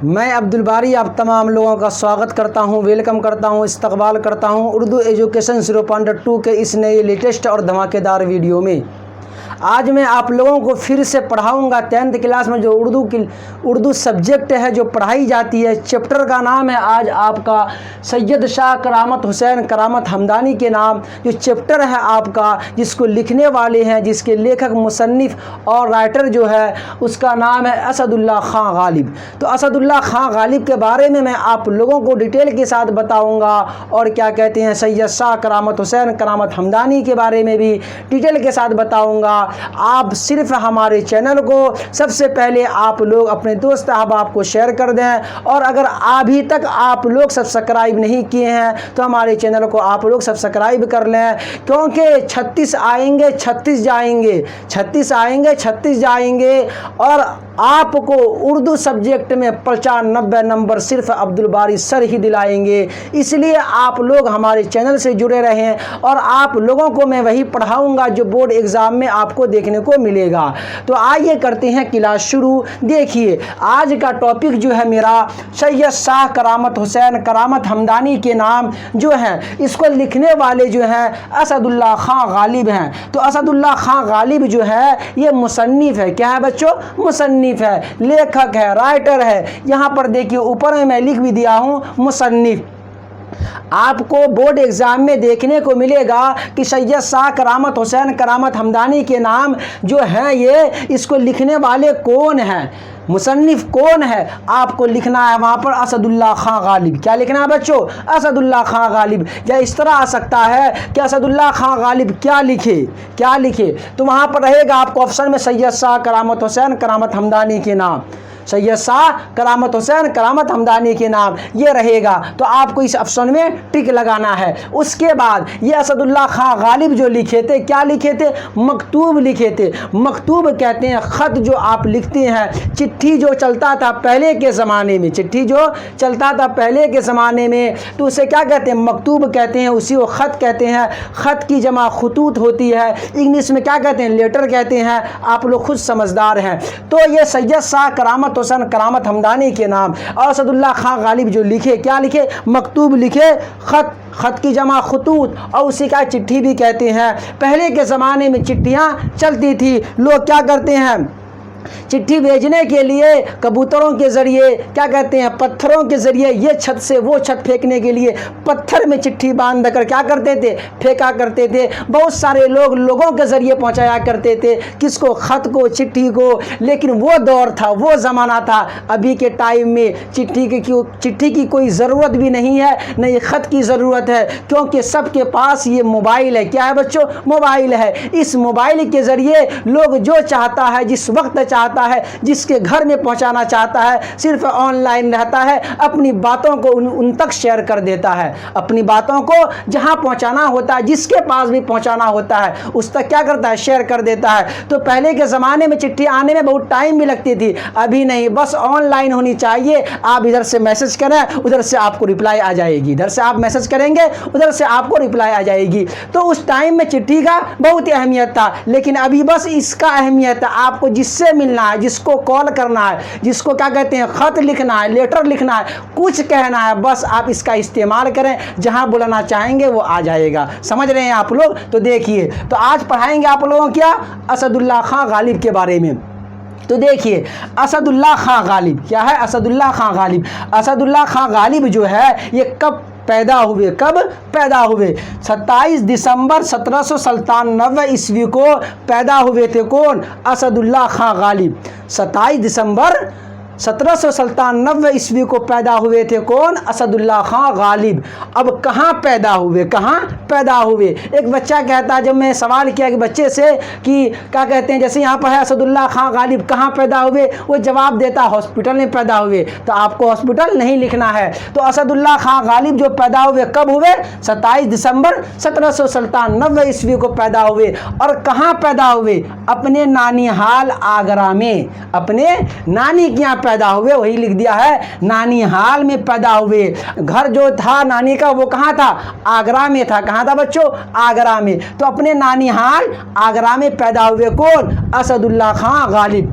میں عبدالباری آپ تمام لوگوں کا سواگت کرتا ہوں، ویلکم کرتا ہوں، استقبال کرتا ہوں اردو ایجوکیشن 0.2 کے اس نئے لیٹسٹ اور دھماکے دار ویڈیو میں۔ آج میں آپ لوگوں کو پھر سے پڑھاؤں گا 10th کلاس میں جو اردو سبجیکٹ ہے جو پڑھائی جاتی ہے۔ چیپٹر کا نام ہے آج آپ کا سید شاہ کرامت حسین کرامت ہمدانی کے نام جو چیپٹر ہے آپ کا، جس کو لکھنے والے ہیں، جس کے لیکھک مصنف اور رائٹر جو ہے اس کا نام ہے اسد اللہ خان غالب۔ تو اسد اللہ خان غالب کے بارے میں آپ لوگوں کو ڈیٹیل کے ساتھ بتاؤں گا، اور کیا کہتے ہیں سید شاہ کرامت حسین کرامت ہمدانی کے بارے میں بھی ڈیٹیل کے ساتھ بتاؤں گا۔ آپ صرف ہمارے چینل کو سب سے پہلے آپ لوگ اپنے دوست احباب کو شیئر کر دیں، اور اگر ابھی تک آپ لوگ سبسکرائب نہیں کیے ہیں تو ہمارے چینل کو آپ لوگ سبسکرائب کر لیں، کیونکہ 36 آئیں گے 36 جائیں گے، 36 آئیں گے 36 جائیں گے، اور آپ کو اردو سبجیکٹ میں 95 نمبر صرف عبدالباری سر ہی دلائیں گے۔ اس لیے آپ لوگ ہمارے چینل سے جڑے رہیں، اور آپ لوگوں کو میں وہی پڑھاؤں گا جو بورڈ ایگزام میں آپ کو دیکھنے کو ملے گا۔ تو آئیے کرتے ہیں کلاس شروع۔ دیکھیے آج کا ٹاپک جو ہے میرا سید شاہ کرامت حسین کرامت ہمدانی کے نام جو ہے، اس کو لکھنے والے جو ہیں اسد اللہ خان غالب ہیں۔ تو اسد اللہ خان غالب جو ہے یہ مصنف ہے۔ کیا ہے بچوں؟ مصنف ہے، لیکھک ہے، رائٹر ہے۔ یہاں پر دیکھیے اوپر میں لکھ بھی دیا ہوں مصنف۔ آپ کو بورڈ ایگزام میں دیکھنے کو ملے گا کہ سید شاہ کرامت حسین کرامت ہمدانی کے نام جو ہیں یہ اس کو لکھنے والے کون ہیں، مصنف کون ہے، آپ کو لکھنا ہے وہاں پر اسد اللہ خان غالب۔ کیا لکھنا ہے بچوں؟ اسد اللہ خان غالب۔ یا اس طرح آ سکتا ہے کہ اسد اللہ خان غالب کیا لکھے، تو وہاں پر رہے گا آپ کو آپشن میں سید شاہ کرامت حسین کرامت ہمدانی کے نام، سید شاہ کرامت حسین کرامت ہمدانی کے نام یہ رہے گا۔ تو آپ کو اس آپشن میں ٹک لگانا ہے۔ اس کے بعد یہ اسد اللہ خان غالب جو لکھے تھے، کیا لکھے تھے؟ مکتوب لکھے تھے۔ مکتوب کہتے ہیں خط جو آپ لکھتے ہیں، چٹھی جو چلتا تھا پہلے کے زمانے میں، چٹھی جو چلتا تھا پہلے کے زمانے میں تو اسے کیا کہتے ہیں؟ مکتوب کہتے ہیں، اسی کو خط کہتے ہیں۔ خط کی جمع خطوط ہوتی ہے، انگلش میں کیا کہتے ہیں؟ لیٹر کہتے ہیں۔ آپ لوگ خود سمجھدار ہیں۔ تو یہ سید شاہ کرامت حسین کرامت ہمدانی کے نام، اور اسد اللہ خان غالب جو لکھے، کیا لکھے؟ مکتوب لکھے، خط کی جمع خطوط، اور اسی کا چٹھی بھی کہتے ہیں۔ پہلے کے زمانے میں چٹھیاں چلتی تھی، لوگ کیا کرتے ہیں؟ چٹھی بھیجنے کے لیے کبوتروں کے ذریعے، کیا کہتے ہیں؟ پتھروں کے ذریعے، یہ چھت سے وہ چھت پھینکنے کے لیے پتھر میں چٹھی باندھ کر کیا کرتے تھے؟ پھینکا کرتے تھے۔ بہت سارے لوگوں کے ذریعے پہنچایا کرتے تھے، کس کو؟ خط کو، چٹھی کو۔ لیکن وہ دور تھا، وہ زمانہ تھا۔ ابھی کے ٹائم میں چٹھی کی کوئی ضرورت بھی نہیں ہے، نہ یہ خط کی ضرورت ہے، کیونکہ سب کے پاس یہ موبائل ہے۔ کیا ہے بچوں؟ موبائل ہے۔ اس موبائل کے ذریعے لوگ جو چاہتا ہے، جس وقت چاہتا ہے، جس کے گھر میں پہنچانا چاہتا ہے، صرف آن لائن رہتا ہے، اپنی باتوں کو ان تک شیئر کر دیتا ہے۔ اپنی باتوں کو جہاں پہنچانا ہوتا ہے، جس کے پاس بھی پہنچانا ہوتا ہے، اس تک کیا کرتا ہے؟ شیئر کر دیتا ہے۔ تو پہلے کے زمانے میں چٹھی آنے میں بہت ٹائم بھی لگتی تھی، ابھی نہیں، بس آن لائن ہونی چاہیے۔ آپ ادھر سے میسج کریں، ادھر سے آپ کو رپلائی آ جائے گی، ادھر سے آپ میسج کریں گے، ادھر سے آپ کو رپلائی آ جائے گی۔ تو اس ٹائم میں چٹھی کا بہت اہمیت تھا، لیکن ابھی بس اس کا اہمیت ہے، آپ کو جس سے ملنا ہے، جس کو کال کرنا ہے، جس کو کیا کہتے ہیں؟ خط لکھنا ہے، لیٹر لکھنا ہے، کچھ کہنا ہے، بس آپ اس کا استعمال کریں، جہاں بلانا چاہیں گے وہ آ جائے گا۔ سمجھ رہے ہیں آپ لوگ؟ تو دیکھیے، تو آج پڑھائیں گے آپ لوگوں کیا؟ اسد اللہ خان غالب کے بارے میں۔ تو دیکھیے اسد اللہ خان غالب کیا ہے؟ اسد اللہ خان غالب، اسد اللہ خان غالب جو ہے یہ کب پیدا ہوئے؟ 27 دسمبر 1797 عیسوی کو پیدا ہوئے تھے۔ کون؟ اسد اللہ خان غالب۔ 27 دسمبر 1797 عیسوی کو پیدا ہوئے تھے۔ کون؟ اسد اللہ خان غالب۔ اب کہاں پیدا ہوئے؟ ایک بچہ کہتا ہے، جب میں سوال کیا کہ بچے سے کہ کیا کہتے ہیں، جیسے یہاں پر ہے اسد اللہ خان غالب کہاں پیدا ہوئے، وہ جواب دیتا ہاسپٹل میں پیدا ہوئے۔ تو آپ کو ہاسپٹل نہیں لکھنا ہے۔ تو اسد اللہ خان غالب جو پیدا ہوئے کب ہوئے؟ 27 دسمبر 1797 عیسوی کو پیدا ہوئے۔ اور کہاں پیدا ہوئے؟ اپنے نانیہال آگرہ میں، اپنے نانی کے یہاں پیدا ہوئے، وہی لکھ دیا ہے، نانیہال میں پیدا ہوئے۔ گھر جو تھا نانی کا وہ کہاں تھا؟ آگرہ میں تھا۔ کہاں تھا بچوں؟ آگرہ میں۔ تو اپنے نانیہال آگرہ میں پیدا ہوئے۔ کون؟ اسد اللہ خان غالب۔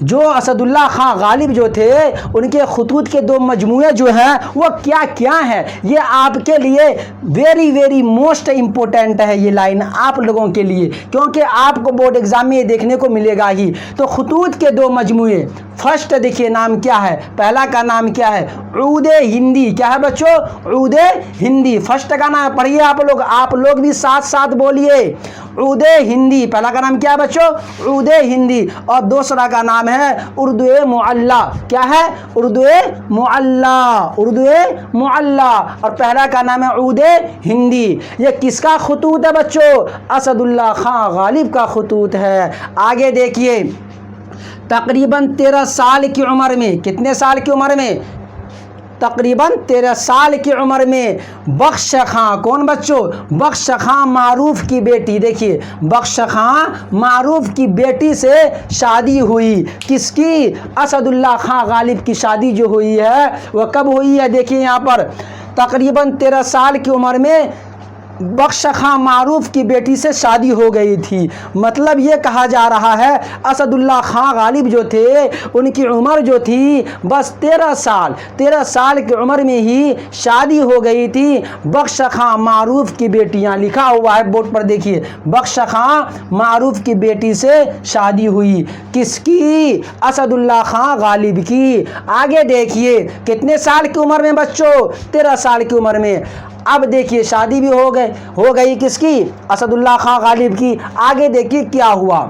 جو اسداللہ خان غالب جو تھے ان کے خطوط کے دو مجموعے جو ہیں وہ کیا کیا ہیں، یہ آپ کے لیے ویری ویری موسٹ امپورٹنٹ ہے یہ لائن آپ لوگوں کے لیے، کیونکہ آپ کو بورڈ ایگزام میں یہ دیکھنے کو ملے گا ہی۔ تو خطوط کے دو مجموعے، فرسٹ دیکھیے نام کیا ہے، پہلا کا نام کیا ہے، عود ہندی، کیا ہے بچوں، عود ہندی، فرسٹ کا نام پڑھیے آپ لوگ بھی ساتھ ساتھ بولیے، عود ہندی، پہلا کا نام کیا ہے بچوں، عود ہندی، اور دوسرا کا نام ہے اردو معلی، کیا ہے، اردو معلی، اردو معلی، اور پہلا کا نام ہے عود ہندی۔ یہ کس کا خطوط ہے بچوں، اسداللہ خان غالب کا خطوط ہے۔ آگے دیکھیے، تقریباً 13 سال کی عمر میں، کتنے سال کی عمر میں، تقریباً 13 سال کی عمر میں بخش خاں، کون بچوں، بخش خاں معروف کی بیٹی، دیکھیے بخش خاں معروف کی بیٹی سے شادی ہوئی، کس کی، اسداللہ خان غالب کی شادی جو ہوئی ہے وہ کب ہوئی ہے، دیکھیے یہاں پر تقریباً 13 سال کی عمر میں بخش خاں معروف کی بیٹی سے شادی ہو گئی تھی۔ مطلب یہ کہا جا رہا ہے اسداللہ خان غالب جو تھے ان کی عمر جو تھی بس 13 سال کی عمر میں ہی شادی ہو گئی تھی بخش خاں معروف کی بیٹیاں، لکھا ہوا ہے بورڈ پر دیکھیے، بخش خاں معروف کی بیٹی سے شادی ہوئی، کس کی، اسداللہ خان غالب کی۔ آگے دیکھیے کتنے سال کی عمر میں بچوں، 13 سال کی عمر میں۔ اب دیکھیے شادی بھی ہو گئی کس کی، اسداللہ خان غالب کی۔ آگے دیکھیے کیا ہوا،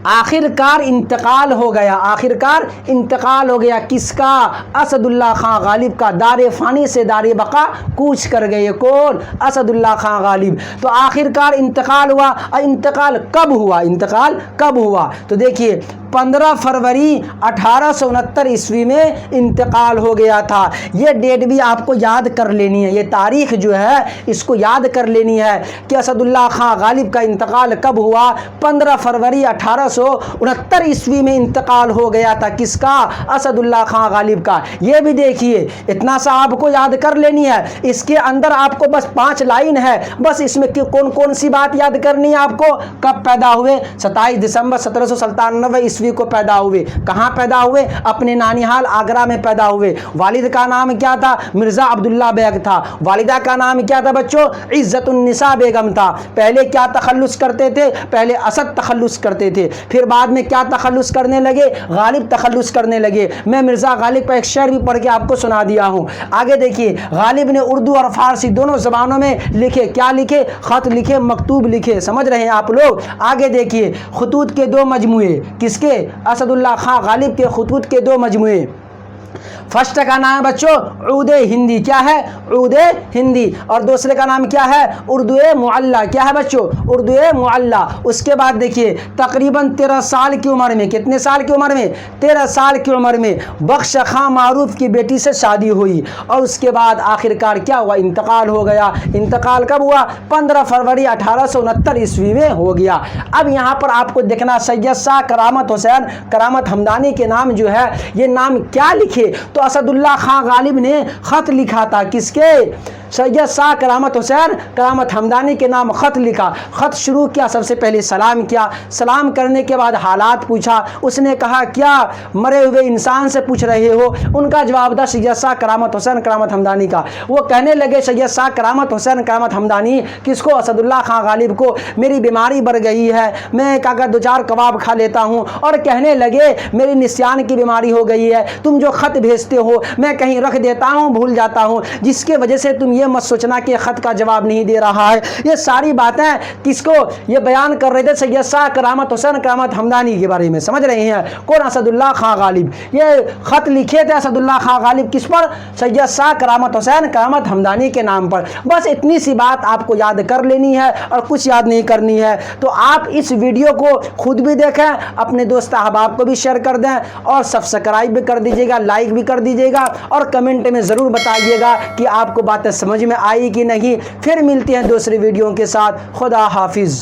آخر کار انتقال ہو گیا، آخر کار انتقال ہو گیا کس کا، اسداللہ خان غالب کا، دار فانی سے دار بقا کوچ کر گئے، کون، اسداللہ خان غالب۔ تو آخر کار انتقال ہوا، اور انتقال کب ہوا، انتقال کب ہوا، تو دیکھیے 15 فروری 1869 عیسوی میں انتقال ہو گیا تھا۔ یہ ڈیٹ بھی آپ کو یاد کر لینی ہے، یہ تاریخ جو ہے اس کو یاد کر لینی ہے کہ اسداللہ خان غالب کا انتقال کب ہوا، 15 فروری 1869 عیسوی میں انتقال ہو گیا تھا، کس کا، اسداللہ خان غالب کا۔ یہ بھی دیکھیے اتنا سا آپ کو یاد کر لینی ہے، اس کے اندر آپ کو بس 5 لائن ہے، بس اس میں کون کون سی بات یاد کرنی ہے آپ کو، کب پیدا ہوئے، 27 دسمبر 1797 عیسوی کو پیدا ہوئے، کہاں پیدا ہوئے، اپنے نانیہال آگرہ میں پیدا ہوئے، والد کا نام کیا تھا، مرزا عبداللہ بیگ تھا، والدہ کا نام کیا تھا بچوں، عزت النساء بیگم تھا۔ پہلے کیا تخلص کرتے تھے، پہلے اسد تخلص کرتے تھے، پھر بعد میں کیا تخلص کرنے لگے، غالب تخلص کرنے لگے۔ میں مرزا غالب کا ایک شعر بھی پڑھ کے آپ کو سنا دیا ہوں۔ آگے دیکھیے غالب نے اردو اور فارسی دونوں زبانوں میں لکھے، کیا لکھے، خط لکھے، مکتوب لکھے، سمجھ رہے ہیں آپ لوگ۔ آگے دیکھیے خطوط کے 2 مجموعے، کس کے، اسداللہ خان غالب کے خطوط کے 2 مجموعے۔ فرسٹ کا نام ہے بچوں عود ہندی، کیا ہے، عود ہندی، اور دوسرے کا نام کیا ہے، اردو معلی، کیا ہے بچوں، اردو معلی۔ اس کے بعد دیکھیے تقریباً 13 سال کی عمر میں، کتنے سال کی عمر میں، 13 سال کی عمر میں بخش خاں معروف کی بیٹی سے شادی ہوئی، اور اس کے بعد آخر کار کیا ہوا، انتقال ہو گیا۔ انتقال کب ہوا، 15 فروری 1869 عیسوی میں ہو گیا۔ اب یہاں پر آپ کو دیکھنا سید شاہ کرامت حسین کرامت ہمدانی کے نام جو ہے یہ نام کیا لکھے، تو اسداللہ خان غالب نے خط لکھا تھا، کس کے، سید شاہ کرامت حسین کرامت ہمدانی کے نام خط لکھا۔ خط شروع کیا، سب سے پہلے سلام کیا، سلام کرنے کے بعد حالات پوچھا، اس نے کہا کیا مرے ہوئے انسان سے پوچھ رہے ہو، ان کا جواب تھا سید شاہ کرامت حسین کرامت ہمدانی کا۔ وہ کہنے لگے سید شاہ کرامت حسین کرامت ہمدانی، کس کو، اسداللہ خان غالب کو، میری بیماری بڑھ گئی ہے، میں اگر 2-4 کباب کھا لیتا ہوں، اور کہنے لگے میری نسیان کی بیماری ہو گئی ہے، تم جو خط بھیجتے ہو میں کہیں رکھ دیتا ہوں، بھول جاتا ہوں، جس کی وجہ سے تم یہ مت سوچنا کہ خط کا جواب نہیں دے رہا ہے۔ یہ ساری باتیں کس کو یہ بیان کر رہے تھے، سید شاہ کرامت حسین کرامت ہمدانی کے بارے میں، سمجھ رہے ہیں، کون، اسداللہ خان غالب۔ یہ خط لکھے تھے اسداللہ خان غالب کس پر، سید شاہ کرامت حسین کرامت ہمدانی کے نام پر۔ بس اتنی سی بات آپ کو یاد کر لینی ہے اور کچھ یاد نہیں کرنی ہے۔ تو آپ اس ویڈیو کو خود بھی دیکھیں، اپنے دوست احباب کو بھی شیئر کر دیں، اور سبسکرائب بھی کر دیجیے گا، لائک بھی کر دیجیے گا، اور کمنٹ میں ضرور بتائیے گا کہ آپ کو باتیں سمجھ میں آئی کہ نہیں۔ پھر ملتے ہیں دوسری ویڈیو کے ساتھ، خدا حافظ۔